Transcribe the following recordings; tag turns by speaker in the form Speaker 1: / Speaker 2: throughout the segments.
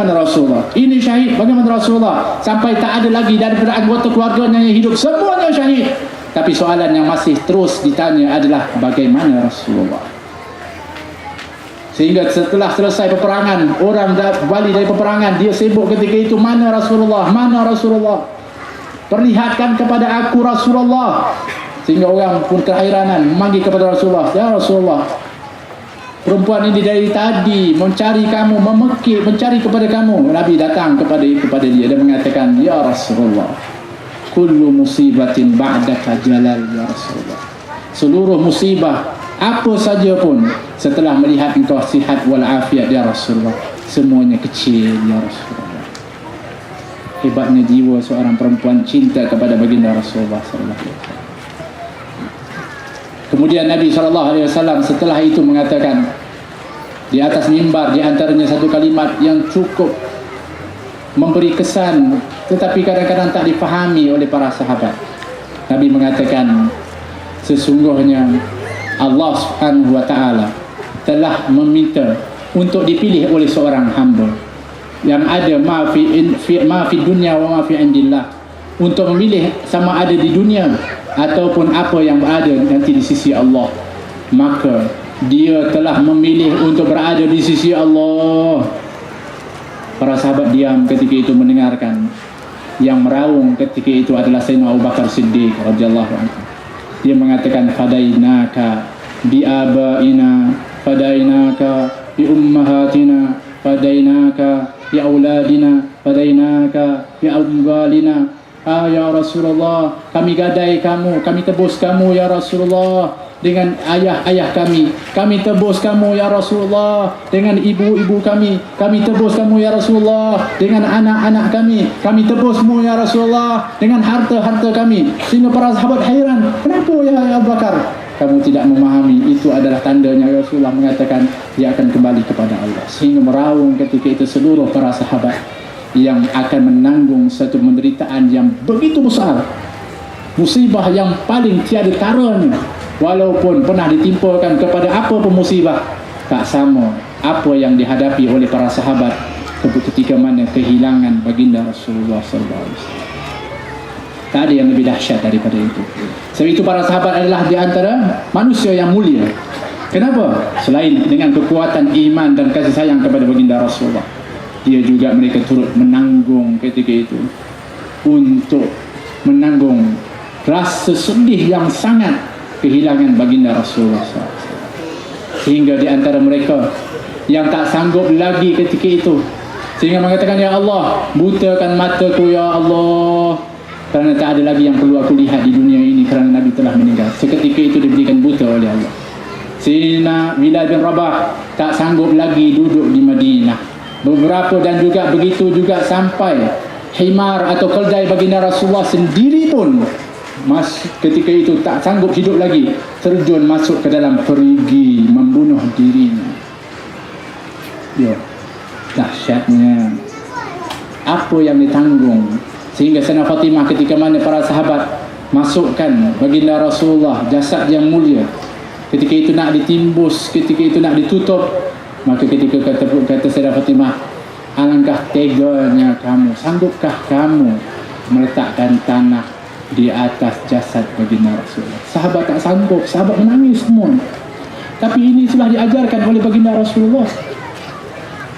Speaker 1: Mana Rasulullah? Ini syahid, bagaimana Rasulullah? Sampai tak ada lagi daripada anggota keluarganya yang hidup, semuanya syahid. Tapi soalan yang masih terus ditanya adalah bagaimana Rasulullah? Sehingga setelah selesai peperangan, orang dah balik dari peperangan, dia sibuk ketika itu, mana Rasulullah? Mana Rasulullah? Perlihatkan kepada aku Rasulullah. Sehingga orang pun keheranan memanggil kepada Rasulullah, ya Rasulullah, perempuan ini dari tadi mencari kamu, memekik, mencari kepada kamu. Nabi datang kepada dia dan mengatakan, ya Rasulullah, kullu musibatin ba'daka jalal ya Rasulullah. Seluruh musibah apa saja pun setelah melihat engkau sihat walafiat ya Rasulullah, semuanya kecil ya Rasulullah. Hebatnya jiwa seorang perempuan cinta kepada baginda Rasulullah sallallahu alaihi wasallam. Kemudian Nabi SAW setelah itu mengatakan di atas mimbar, di antaranya satu kalimat yang cukup memberi kesan tetapi kadang-kadang tak dipahami oleh para sahabat. Nabi mengatakan, sesungguhnya Allah Subhanahu wa ta'ala telah meminta untuk dipilih oleh seorang hamba yang ada ma fi dunya wa ma fi indillah, untuk memilih sama ada di dunia ataupun apa yang ada nanti di sisi Allah. Maka dia telah memilih untuk berada di sisi Allah. Para sahabat diam ketika itu mendengarkan. Yang meraung ketika itu adalah Sayyidina Abu Bakar Siddiq radhiyallahu anhu. Dia mengatakan, fadainaka bi abaina, fadainaka bi ummahatina, fadainaka bi auladina, fadainaka bi amwalina. Ya Rasulullah, kami gadai kamu, kami tebus kamu ya Rasulullah dengan ayah-ayah kami tebus kamu ya Rasulullah dengan ibu-ibu kami tebus kamu ya Rasulullah dengan anak-anak kami tebusmu ya Rasulullah dengan harta-harta kami. Sehingga para sahabat hairan, kenapa ya Abu Bakar? Kamu tidak memahami, itu adalah tandanya Rasulullah mengatakan dia akan kembali kepada Allah. Sehingga meraung ketika itu seluruh para sahabat yang akan menanggung satu penderitaan yang begitu besar, musibah yang paling tiada taranya. Walaupun pernah ditimpakan kepada apa pun musibah, tak sama apa yang dihadapi oleh para sahabat ketika mana kehilangan baginda Rasulullah SAW. Tak ada yang lebih dahsyat daripada itu. Sebab itu para sahabat adalah di antara manusia yang mulia. Kenapa? Selain dengan kekuatan iman dan kasih sayang kepada baginda Rasulullah, dia juga mereka turut menanggung ketika itu, untuk menanggung rasa sedih yang sangat kehilangan baginda Rasulullah SAW. Sehingga di antara mereka yang tak sanggup lagi ketika itu, sehingga mengatakan, ya Allah, butakan mataku ya Allah, kerana tak ada lagi yang perlu aku lihat di dunia ini kerana Nabi telah meninggal. Seketika itu diberikan buta oleh Allah. Sayyidina Bilal bin Rabah tak sanggup lagi duduk di Madinah. Beberapa dan juga begitu juga sampai himar atau keldai baginda Rasulullah sendiri pun ketika itu tak sanggup hidup lagi, terjun masuk ke dalam perigi membunuh dirinya. Ya, dahsyatnya apa yang ditanggung. Sehingga Sayyidah Fatimah ketika mana para sahabat masukkan baginda Rasulullah, jasad yang mulia, ketika itu nak ditimbus, ketika itu nak ditutup, maka ketika kata Sayyidah Fatimah, alangkah teganya kamu, sanggupkah kamu meletakkan tanah di atas jasad baginda Rasulullah? Sahabat tak sanggup, sahabat menangis semua. Tapi ini sudah diajarkan oleh baginda Rasulullah.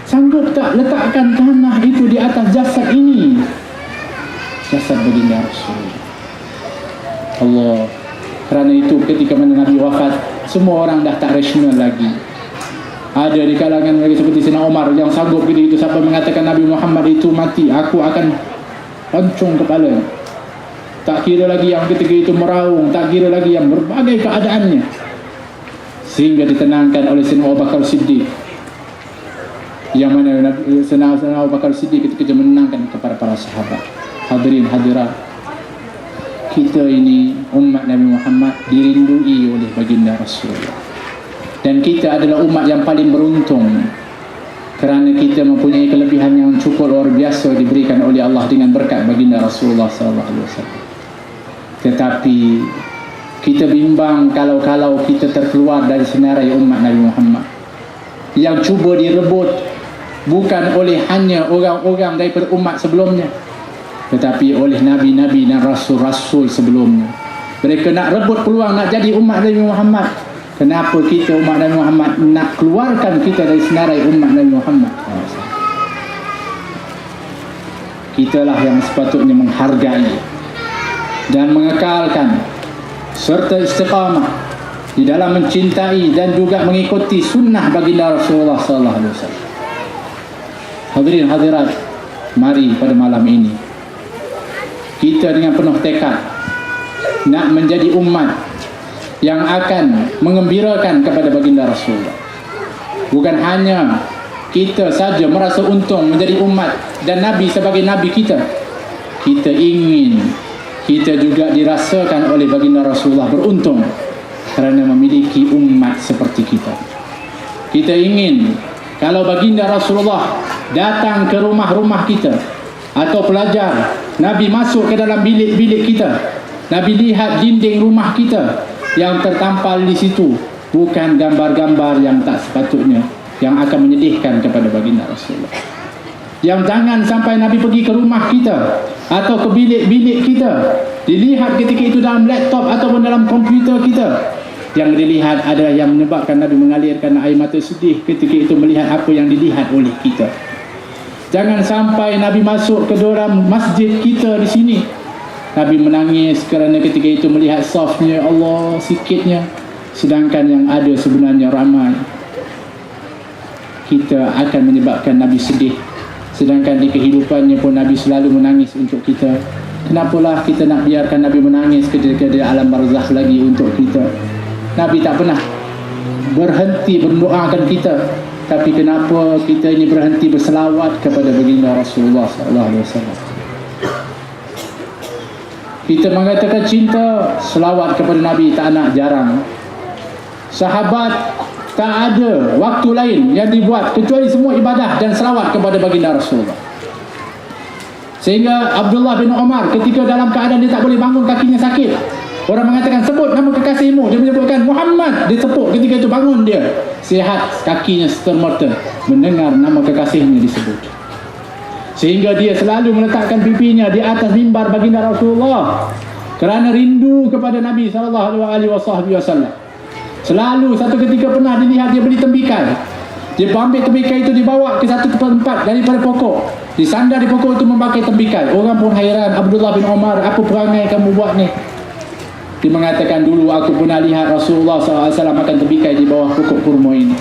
Speaker 1: Sanggup tak letakkan tanah itu di atas jasad ini, jasad baginda Rasulullah? Allah. Kerana itu ketika mana Nabi wafat, semua orang dah tak rasional lagi. Ada di kalangan mereka seperti Sayyidina Umar yang sanggup ketika itu sampai mengatakan, Nabi Muhammad itu mati, aku akan pancung kepala. Tak kira lagi yang ketika itu meraung, tak kira lagi yang berbagai keadaannya. Sehingga ditenangkan oleh Sayyidina Abu Bakar Siddiq, yang mana Sayyidina Abu Bakar Siddiq ketika menenangkan kepada para sahabat. Hadirin hadirat, kita ini umat Nabi Muhammad dirindui oleh baginda Rasulullah. Dan kita adalah umat yang paling beruntung kerana kita mempunyai kelebihan yang cukup luar biasa diberikan oleh Allah dengan berkat baginda Rasulullah SAW. Tetapi kita bimbang kalau kita terkeluar dari senarai umat Nabi Muhammad yang cuba direbut bukan oleh hanya orang-orang daripada umat sebelumnya, tetapi oleh nabi-nabi dan rasul-rasul sebelumnya. Mereka nak rebut peluang nak jadi umat Nabi Muhammad. Kenapa kita umat Nabi Muhammad nak keluarkan kita dari senarai umat Nabi Muhammad? Kitalah yang sepatutnya menghargai dan mengekalkan serta istiqamah di dalam mencintai dan juga mengikuti sunnah baginda Rasulullah sallallahu alaihi wasallam. Hadirin hadirat, mari pada malam ini kita dengan penuh tekad nak menjadi umat yang akan mengembirakan kepada baginda Rasulullah. Bukan hanya kita saja merasa untung menjadi umat dan Nabi sebagai Nabi kita. Kita ingin kita juga dirasakan oleh baginda Rasulullah beruntung kerana memiliki umat seperti kita. Kita ingin kalau baginda Rasulullah datang ke rumah-rumah kita atau pelajar, Nabi masuk ke dalam bilik-bilik kita, Nabi lihat dinding rumah kita yang tertampal di situ bukan gambar-gambar yang tak sepatutnya, yang akan menyedihkan kepada baginda Rasulullah. Yang jangan sampai Nabi pergi ke rumah kita atau ke bilik-bilik kita, dilihat ketika itu dalam laptop ataupun dalam komputer kita, yang dilihat adalah yang menyebabkan Nabi mengalirkan air mata sedih ketika itu melihat apa yang dilihat oleh kita. Jangan sampai Nabi masuk ke dalam masjid kita di sini, Nabi menangis kerana ketika itu melihat safnya Allah sikitnya, sedangkan yang ada sebenarnya ramai. Kita akan menyebabkan Nabi sedih, sedangkan di kehidupannya pun Nabi selalu menangis untuk kita. Kenapalah kita nak biarkan Nabi menangis ketika di alam barzakh lagi untuk kita? Nabi tak pernah berhenti mendoakan kita, tapi kenapa kita ini berhenti berselawat kepada baginda Rasulullah sallallahu alaihi wasallam? Kita mengatakan cinta, selawat kepada Nabi tak nak jarang. Sahabat tak ada waktu lain yang dibuat kecuali semua ibadah dan selawat kepada baginda Rasulullah. Sehingga Abdullah bin Umar ketika dalam keadaan dia tak boleh bangun, kakinya sakit, orang mengatakan sebut nama kekasihmu, dia menyebutkan Muhammad, dia tepuk, ketika itu bangun dia, sihat kakinya serta-merta mendengar nama kekasihnya disebut. Sehingga dia selalu meletakkan pipinya di atas mimbar baginda Rasulullah kerana rindu kepada Nabi sallallahu alaihi wasallam. Selalu satu ketika pernah dilihat dia beli tembikai, dia ambil tembikai itu dibawa ke satu tempat daripada pokok, disandar di pokok itu memakai tembikai. Orang pun hairan, Abdullah bin Umar, apa perangai kamu buat ni? Dia mengatakan, dulu aku pernah lihat Rasulullah SAW makan tembikai di bawah pokok kurma ini,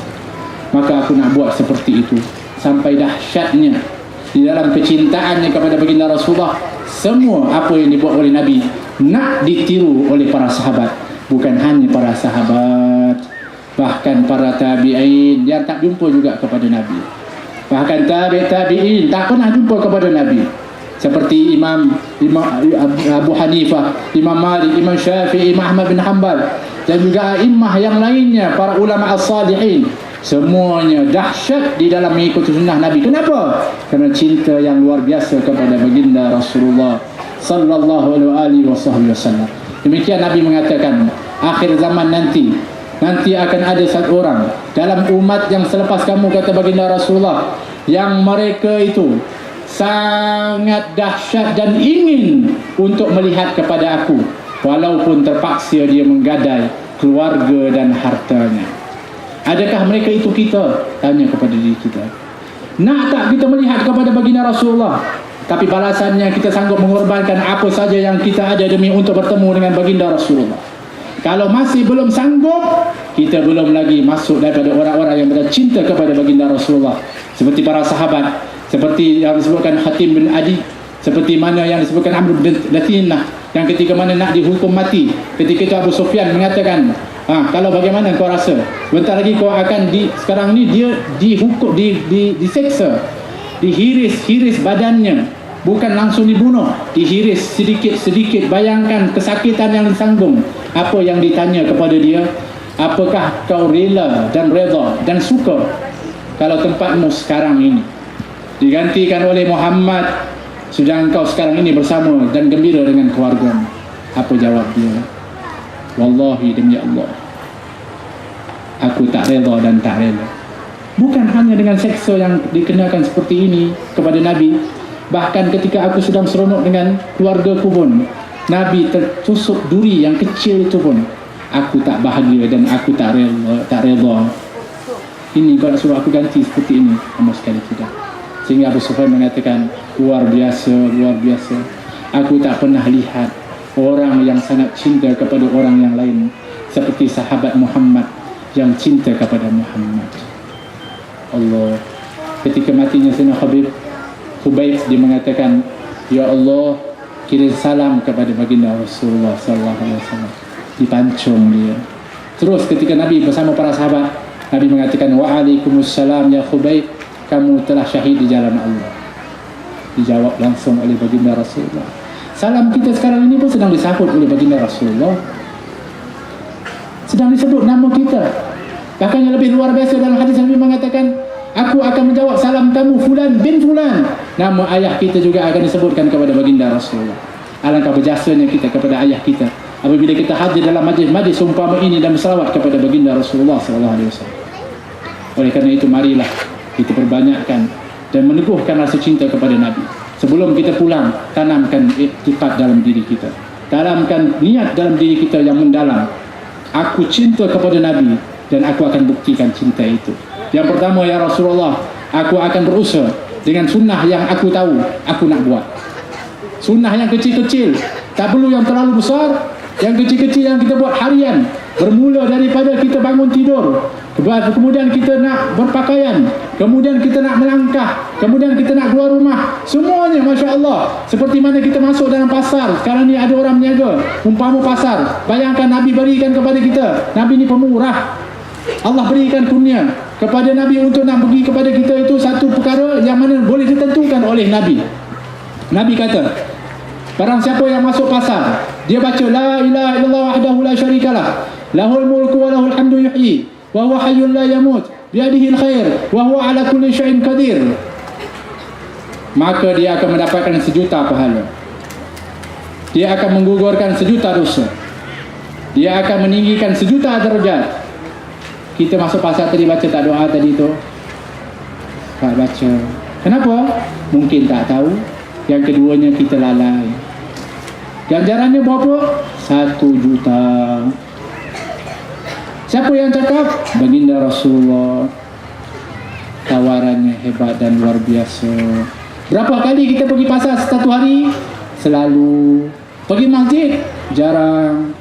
Speaker 1: maka aku nak buat seperti itu. Sampai dahsyatnya di dalam kecintaannya kepada baginda Rasulullah, semua apa yang dibuat oleh Nabi nak ditiru oleh para sahabat. Bukan hanya para sahabat, bahkan para tabi'in yang tak jumpa juga kepada Nabi. Bahkan tabi'in tak pernah jumpa kepada Nabi. Seperti Imam Abu Hanifah, Imam Malik, Imam Syafi'i, Imam Ahmad bin Hanbal, dan juga imam yang lainnya, para ulama as-salihin. Semuanya dahsyat di dalam mengikuti sunnah Nabi. Kenapa? Kerana cinta yang luar biasa kepada baginda Rasulullah sallallahu alaihi wasallam. Demikian Nabi mengatakan, akhir zaman nanti akan ada satu orang dalam umat yang selepas kamu, kata baginda Rasulullah, yang mereka itu sangat dahsyat dan ingin untuk melihat kepada aku, walaupun terpaksa dia menggadai keluarga dan hartanya. Adakah mereka itu kita? Tanya kepada diri kita. Nak tak kita melihat kepada baginda Rasulullah? Tapi balasannya kita sanggup mengorbankan apa saja yang kita ada demi untuk bertemu dengan baginda Rasulullah. Kalau masih belum sanggup, kita belum lagi masuk daripada orang-orang yang bercinta kepada baginda Rasulullah, seperti para sahabat, seperti yang disebutkan Hatim bin Adi, seperti mana yang disebutkan Amr bin Latinah, yang ketika mana nak dihukum mati, ketika itu Abu Sufyan mengatakan, kalau bagaimana kau rasa, bentar lagi kau akan sekarang ni dia dihukum, diseksa, dihiris badannya, bukan langsung dibunuh, dihiris sedikit-sedikit. Bayangkan kesakitan yang disanggung. Apa yang ditanya kepada dia, apakah kau rela dan redha dan suka kalau tempatmu sekarang ini digantikan oleh Muhammad, sedang kau sekarang ini bersama dan gembira dengan keluargamu? Apa jawab dia? Wallahi, demi Allah, aku tak rela dan tak rela. Bukan hanya dengan seksa yang dikenakan seperti ini kepada Nabi. Bahkan ketika aku sedang seronok dengan keluargaku pun, Nabi tertusuk duri yang kecil itu pun aku tak bahagia dan aku tak rela. Ini kau nak suruh aku ganti seperti ini? Sama sekali tidak. Sehingga Abu Sufyan mengatakan, luar biasa, luar biasa. Aku tak pernah lihat orang yang sangat cinta kepada orang yang lain seperti sahabat Muhammad yang cinta kepada Muhammad. Allah. Ketika matinya Sayyidina Khubayb, dia mengatakan, ya Allah, kirim salam kepada baginda Rasulullah sallallahu alaihi wasallam. Dipancung dia. Terus ketika Nabi bersama para sahabat, Nabi mengatakan, waalaikumsalam ya Khubayb, kamu telah syahid di jalan Allah. Dijawab langsung oleh baginda Rasulullah. Salam kita sekarang ini pun sedang disambut oleh baginda Rasulullah. Sedang disebut nama kita. Bahkan yang lebih luar biasa dalam hadis Nabi mengatakan, aku akan menjawab salam kamu Fulan bin Fulan. Nama ayah kita juga akan disebutkan kepada baginda Rasulullah. Alangkah berjasanya kita kepada ayah kita apabila kita hadir dalam majlis-majlis umpama ini dan berselawat kepada baginda Rasulullah sallallahu alaihi wasallam. Oleh kerana itu, marilah kita perbanyakkan dan meneguhkan rasa cinta kepada Nabi. Sebelum kita pulang, tanamkan iktikad dalam diri kita. Tanamkan niat dalam diri kita yang mendalam. Aku cinta kepada Nabi dan aku akan buktikan cinta itu. Yang pertama, ya Rasulullah, aku akan berusaha dengan sunnah yang aku tahu, aku nak buat. Sunnah yang kecil-kecil, tak perlu yang terlalu besar. Yang kecil-kecil yang kita buat harian, bermula daripada kita bangun tidur, kemudian kita nak berpakaian, kemudian kita nak melangkah, kemudian kita nak keluar rumah, semuanya Masya Allah. Seperti mana kita masuk dalam pasar, sekarang ni ada orang meniaga, umpama pasar, bayangkan Nabi berikan kepada kita. Nabi ni pemurah. Allah berikan kurnia kepada Nabi untuk nak bagi kepada kita itu satu perkara yang mana boleh ditentukan oleh Nabi. Nabi kata, barang siapa yang masuk pasar, dia baca la ilaha illallah wahdahu la syarikalah, lahul mulku wa lahul hamdu yuhyi wa huwa hayyul la yamut biadihil khair wa huwa ala kulli syai'in qadir, maka dia akan mendapatkan 1,000,000 pahala. Dia akan menggugurkan 1,000,000 dosa. Dia akan meninggikan 1,000,000 darjat. Kita masuk pasar tadi baca tak doa tadi tu? Tak baca. Kenapa? Mungkin tak tahu. Yang keduanya kita lalai. Ganjarannya berapa? 1,000,000. Siapa yang cakap? Baginda Rasulullah. Tawarannya hebat dan luar biasa. Berapa kali kita pergi pasar satu hari? Selalu. Pergi masjid? Jarang.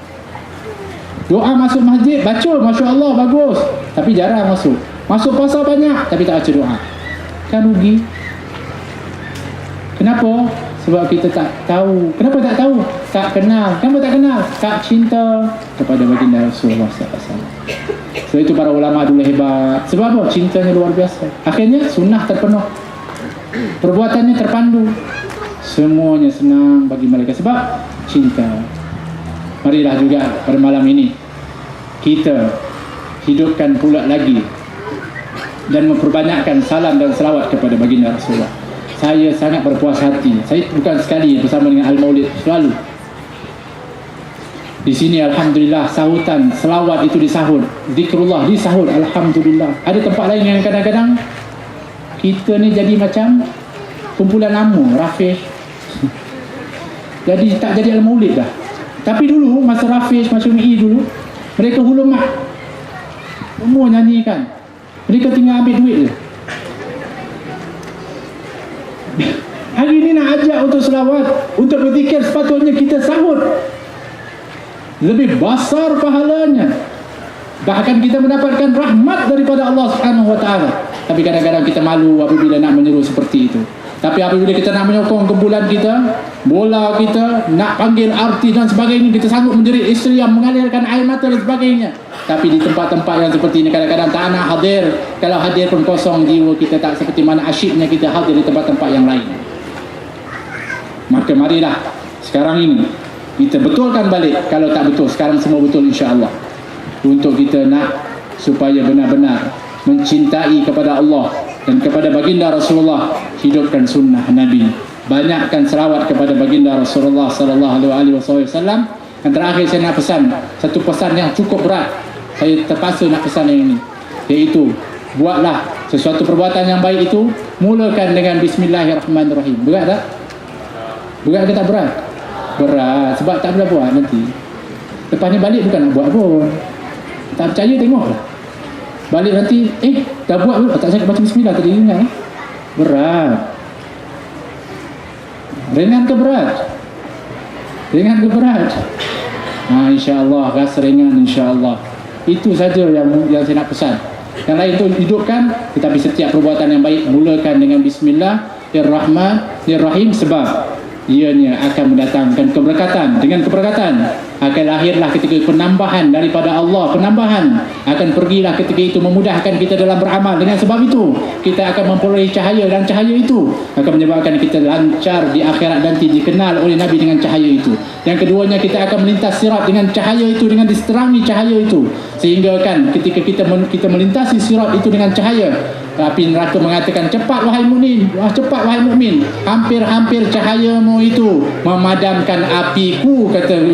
Speaker 1: Doa masuk masjid, baca, Masya Allah, bagus. Tapi jarang masuk. Masuk pasar banyak, tapi tak baca doa. Kan rugi. Kenapa? Sebab kita tak tahu. Kenapa tak tahu? Tak kenal. Kenapa tak kenal? Tak cinta kepada baginda Rasulullah SAW. Sebab itu para ulama dulu hebat. Sebab apa? Cintanya luar biasa. Akhirnya sunnah terpenuh, perbuatannya terpandu. Semuanya senang bagi mereka sebab cinta. Marilah juga pada malam ini kita hidupkan pula lagi dan memperbanyakkan salam dan selawat kepada baginda Rasulullah. Saya sangat berpuas hati. Saya bukan sekali bersama dengan Al-Maulid, selalu. Di sini Alhamdulillah sahutan selawat itu disahut, zikrullah disahut, Alhamdulillah. Ada tempat lain yang kadang-kadang kita ni jadi macam kumpulan lama, Rafiq. Jadi tak jadi Al-Maulid dah. Tapi dulu masa Rafiq, masa MI dulu, mereka hulumat, semua nyanyikan. Mereka tinggal ambil duit je. Hari ini nak ajak untuk selawat, untuk berzikir, sepatutnya kita sahut. Lebih besar pahalanya. Bahkan kita mendapatkan rahmat daripada Allah Subhanahu Wa Taala. Tapi kadang-kadang kita malu apabila nak menyeru seperti itu. Tapi apabila kita nak menyokong kumpulan kita, bola kita, nak panggil artis dan sebagainya, kita sanggup menjerit isteri yang mengalirkan air mata dan sebagainya. Tapi di tempat-tempat yang seperti ini kadang-kadang tak nak hadir. Kalau hadir pun kosong jiwa kita, tak seperti mana asyiknya kita hadir di tempat-tempat yang lain. Maka marilah sekarang ini kita betulkan balik. Kalau tak betul, sekarang semua betul insya-Allah. Untuk kita nak supaya benar-benar mencintai kepada Allah dan kepada baginda Rasulullah, hidupkan sunnah Nabi, banyakkan selawat kepada baginda Rasulullah sallallahu alaihi wasallam. Dan terakhir saya nak pesan satu pesan yang cukup berat. Saya terpaksa nak pesan yang ini, iaitu buatlah Sesuatu perbuatan yang baik itu mulakan dengan Bismillahirrahmanirrahim. Berat tak? Berat ke tak berat? Berat, sebab tak boleh buat nanti. Lepas ni balik bukan nak buat pun. Tak percaya tengok lah. Balik nanti, dah buat pun. Tak saya baca Bismillah tadi, ingat. Berat. Ringan ke berat? Ringan ke berat? InsyaAllah, rasa ringan insyaAllah. Itu saja yang saya nak pesan. Yang lain tu hidupkan, tetapi setiap perbuatan yang baik mulakan dengan Bismillahirrahmanirrahim, sebab ianya akan mendatangkan keberkatan. Dengan keberkatan akan lahirlah ketika penambahan daripada Allah. Penambahan akan pergilah ketika itu memudahkan kita dalam beramal. Dengan sebab itu kita akan memperoleh cahaya, dan cahaya itu akan menyebabkan kita lancar di akhirat nanti, dikenal oleh Nabi dengan cahaya itu. Yang keduanya, kita akan melintas sirat dengan cahaya itu, dengan diseterangi cahaya itu, sehingga kan ketika kita melintasi sirat itu dengan cahaya, api neraka mengatakan, cepat wahai mukmin, cepat wahai mukmin, hampir-hampir cahayamu itu memadamkan apiku, kata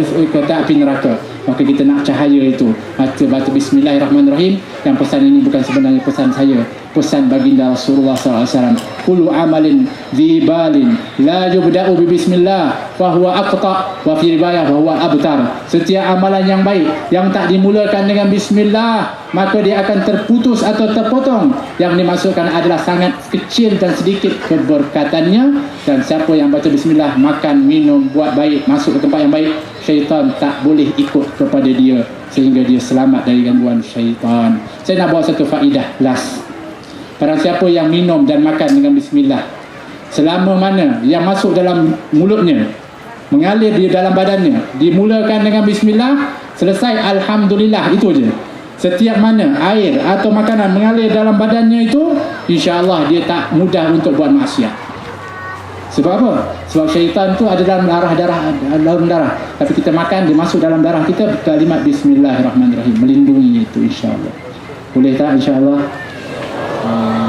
Speaker 1: api neraka. Maka kita nak cahaya itu, baca Bismillahirrahmanirrahim. Dan pesan ini bukan sebenarnya pesan saya, pesan baginda Rasulullah SAW. Kullu amalin dhibalin la yubda'u bi bismillah fahuwa aqta, wa fi riwayah fahuwa abtar. Setiap amalan yang baik yang tak dimulakan dengan bismillah, maka dia akan terputus atau terpotong. Yang dimasukkan adalah sangat kecil dan sedikit keberkatannya. Dan siapa yang baca bismillah, makan, minum, buat baik, masuk ke tempat yang baik, syaitan tak boleh ikut kepada dia, sehingga dia selamat dari gangguan syaitan. Saya nak bawa satu faedah last. Barang siapa yang minum dan makan dengan bismillah, selama mana yang masuk dalam mulutnya, mengalir di dalam badannya, dimulakan dengan bismillah, selesai alhamdulillah, itu je. Setiap mana air atau makanan mengalir dalam badannya itu, insya-Allah dia tak mudah untuk buat maksiat. Sebab apa? Sebab syaitan tu ada dalam dalam darah. Tapi kita makan, dia masuk dalam darah kita, kalimat Bismillahirrahmanirrahim melindungi itu, insya-Allah. Boleh tak insya-Allah?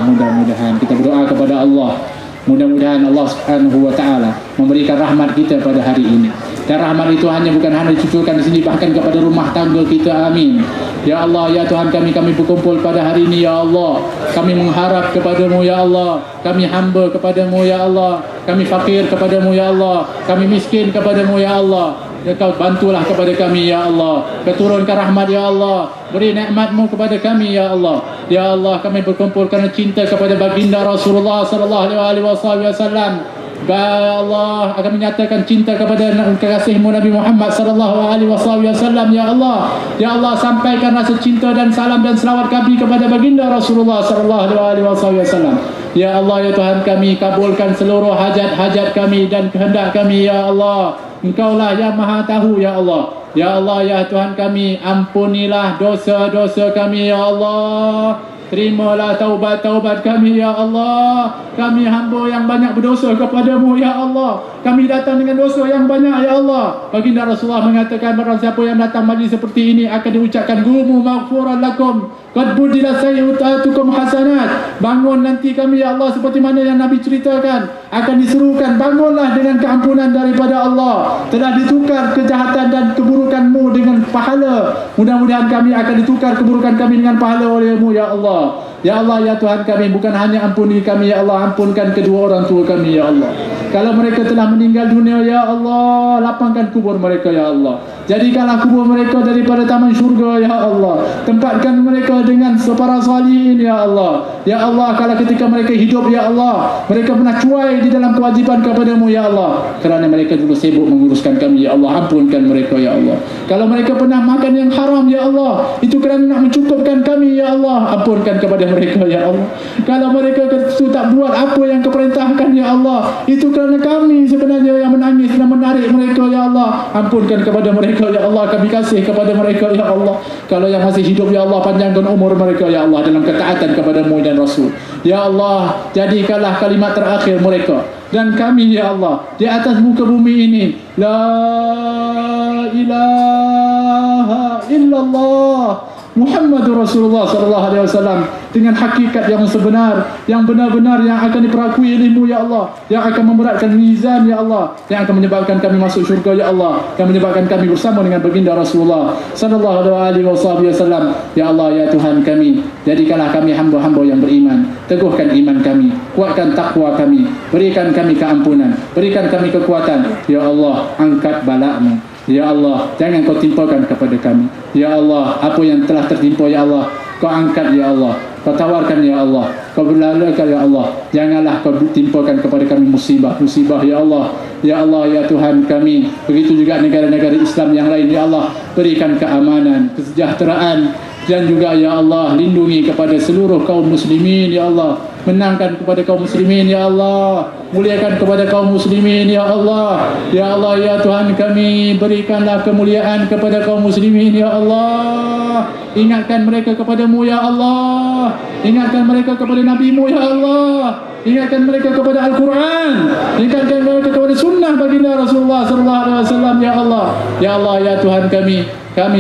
Speaker 1: Mudah-mudahan kita berdoa kepada Allah, mudah-mudahan Allah Subhanahu wa taala memberikan rahmat kita pada hari ini. Dan rahmat itu bukan hanya dicucurkan di sini, bahkan kepada rumah tangga kita. Amin. Ya Allah, ya Tuhan kami berkumpul pada hari ini, ya Allah. Kami mengharap kepadamu, ya Allah. Kami hamba kepadamu, ya Allah. Kami fakir kepadamu, ya Allah. Kami miskin kepadamu, ya Allah. Ya Kau bantulah kepada kami, ya Allah. Keturunkan rahmat, ya Allah. Beri nikmat-Mu kepada kami, ya Allah. Ya Allah, kami berkumpul kerana cinta kepada baginda Rasulullah sallallahu alaihi wasallam. Ya Allah, akan menyatakan cinta kepada kekasih-Mu Nabi Muhammad sallallahu alaihi wasallam, ya Allah. Ya Allah, sampaikan rasa cinta dan salam dan selawat kami kepada baginda Rasulullah sallallahu alaihi wasallam. Ya Allah, ya Tuhan kami, kabulkan seluruh hajat-hajat kami dan kehendak kami, ya Allah. Engkaulah yang Maha Tahu, ya Allah. Ya Allah, ya Tuhan kami, ampunilah dosa-dosa kami, ya Allah. Terimalah taubat-taubat kami, ya Allah. Kami hamba yang banyak berdosa kepadamu, ya Allah. Kami datang dengan dosa yang banyak, ya Allah. Baginda Rasulullah mengatakan, barang siapa yang datang majlis seperti ini akan diucapkan, Gumu maghfuran lakum qad budila sayyi'atukum hasanat. Bangun nanti kami, ya Allah, seperti mana yang Nabi ceritakan, akan diserukan, bangunlah dengan keampunan daripada Allah. Telah ditukar kejahatan dan keburukanmu dengan pahala. Mudah-mudahan kami akan ditukar keburukan kami dengan pahala oleh-Mu, ya Allah. Ya Allah, ya Tuhan kami, bukan hanya ampuni kami, ya Allah, ampunkan kedua orang tua kami, ya Allah. Kalau mereka telah meninggal dunia, ya Allah, lapangkan kubur mereka, ya Allah. Jadikanlah kubur mereka daripada taman syurga, ya Allah. Tempatkan mereka dengan para salihin, ya Allah. Ya Allah, kalau ketika mereka hidup, ya Allah, mereka pernah cuai di dalam kewajipan kepadamu, ya Allah. Kerana mereka dulu sibuk menguruskan kami, ya Allah, ampunkan mereka, ya Allah. Kalau mereka pernah makan yang haram, ya Allah, itu kerana nak mencukupkan kami, ya Allah, ampunkan kepada mereka, ya Allah. Kalau mereka tak buat apa yang Kau perintahkan, ya Allah, itu kerana kami sebenarnya yang menangis dan menarik mereka, ya Allah. Ampunkan kepada mereka, ya Allah. Kami kasih kepada mereka, ya Allah. Kalau yang masih hidup, ya Allah, panjangkan umur mereka, ya Allah, dalam ketaatan kepada-Mu dan Rasul. Ya Allah, jadikanlah kalimat terakhir mereka dan kami, ya Allah, di atas muka bumi ini, La ilaha illallah Muhammadur Rasulullah sallallahu alaihi wasallam dengan hakikat yang sebenar, yang benar-benar yang akan diperakui oleh-Mu ya Allah, yang akan memberatkan mizan ya Allah, yang akan menyebabkan kami masuk syurga ya Allah, yang menyebabkan kami bersama dengan baginda Rasulullah sallallahu alaihi wasallam. Ya Allah ya Tuhan kami, jadikanlah kami hamba-hamba yang beriman, teguhkan iman kami, kuatkan takwa kami, berikan kami keampunan, berikan kami kekuatan ya Allah, angkat balak-Mu ya Allah, jangan Kau timpakan kepada kami ya Allah. Apa yang telah tertimpa ya Allah, Kau angkat ya Allah, Kau tawarkan ya Allah, Kau berlalakan ya Allah, janganlah Kau timpakan kepada kami musibah ya Allah. Ya Allah ya Tuhan kami, begitu juga negara-negara Islam yang lain ya Allah, berikan keamanan, kesejahteraan, dan juga ya Allah lindungi kepada seluruh kaum muslimin ya Allah, menangkan kepada kaum muslimin ya Allah, muliakan kepada kaum muslimin ya Allah. Ya Allah ya Tuhan kami, berikanlah kemuliaan kepada kaum muslimin ya Allah, ingatkan mereka kepadamu ya Allah, ingatkan mereka kepada Nabi-Mu ya Allah, ingatkan mereka kepada Al-Quran, ingatkan mereka kepada sunnah baginda Rasulullah sallallahu alaihi wasallam ya Allah. Ya Allah ya Tuhan kami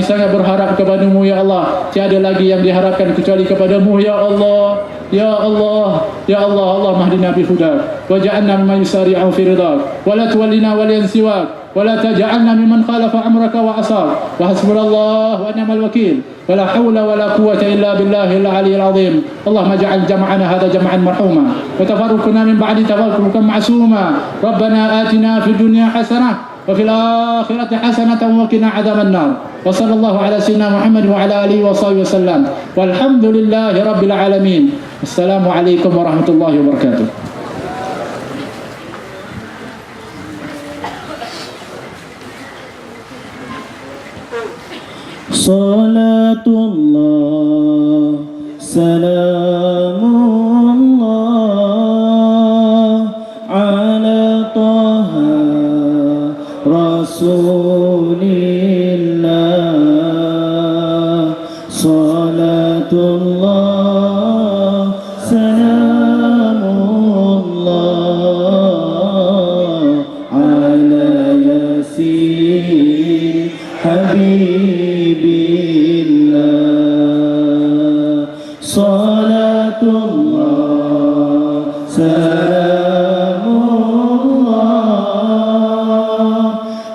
Speaker 1: sangat berharap kepada-Mu ya Allah. Tiada lagi yang diharapkan kecuali kepada-Mu ya Allah. Ya Allah, ya Allah, Allahumma hdina bi hudak waj'alna mimman yusari'u fi ridak wa la tuwallina waliyan siwak wa la taj'alna mimman khalafa amraka wa asar wa hasbunallahu wa ni'mal wakeel wa la hawla wa la quwwata illa billahil aliyyil azim. Allahumma ij'al jam'ana hadha jam'an marhuma wa tafarruqana min ba'di tafarruqan ma'suma. Rabbana atina fid dunya hasanah وفي الآخرة حسنة وقنا عذاب النار. وصلى الله على سيدنا محمد وعلى آله وصحبه وسلم والحمد لله رب العالمين. السلام عليكم ورحمة الله وبركاته.
Speaker 2: صلاة الله سلام الله على طه رسول الله. صلاة الله سلام الله على ياسين حبيب الله. صلاة الله سلام الله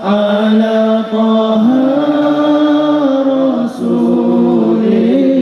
Speaker 2: على طه رسول الله.